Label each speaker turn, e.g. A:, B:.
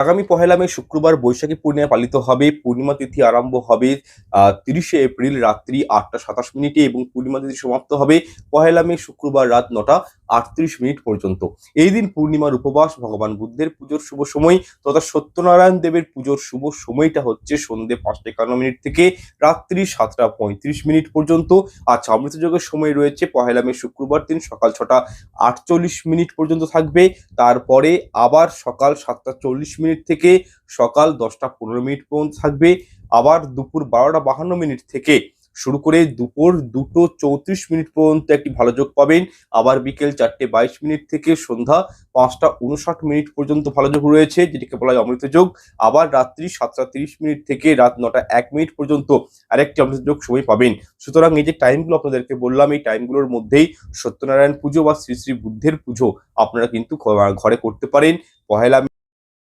A: আগামী পহেলা মে শুক্রবার বৈশাখী পূর্ণিমা পালিত হবে। পূর্ণিমা তিথি আরম্ভ হবে ৩০শে এপ্রিল রাত্রি ৮টা ২৭ মিনিটে এবং পূর্ণিমা তিথি সমাপ্ত হবে পহেলা মে শুক্রবার রাত ৯টা ৩৮ মিনিট পর্যন্ত। এই দিন পূর্ণিমার উপবাস, ভগবান বুদ্ধের পুজোর শুভ সময় তথা সত্যনারায়ণ দেবের পুজোর শুভ সময়টা হচ্ছে সন্ধ্যে ৫টা ৫১ মিনিট থেকে রাত্রি ৭টা ৩৫ মিনিট পর্যন্ত। আচ্ছা, অমৃতযোগের সময় রয়েছে পহেলা মে শুক্রবার দিন সকাল ৬টা ৪৮ মিনিট পর্যন্ত থাকবে। তারপরে আবার সকাল ৭টা ৪০ মিনিট থেকে সকাল ১০টা ১৫ মিনিট পর্যন্ত থাকবে। আবার দুপুর ১২টা ৫২ মিনিট থেকে শুরু করে দুপুর ২টো ৩৪ মিনিট পর্যন্ত একটি ভালো যোগ পাবেন। আবার বিকেল ৪টে ২২ মিনিট থেকে সন্ধ্যা ৫টা ৫৯ মিনিট পর্যন্ত ভালো যোগ রয়েছে, যেটিকে বলা হয় অমৃত যোগ। আবার রাত্রি ৭টা ৩০ মিনিট থেকে রাত ৯টা ১ মিনিট পর্যন্ত আরেকটি অমৃত যোগ সময় পাবেন। সুতরাং এই যে টাইমগুলো আপনাদেরকে বললাম, এই টাইমগুলোর মধ্যেই সত্যনারায়ণ পুজো বা শ্রী শ্রী বুদ্ধের পুজো আপনারা কিন্তু ঘরে করতে পারেন। পহেলা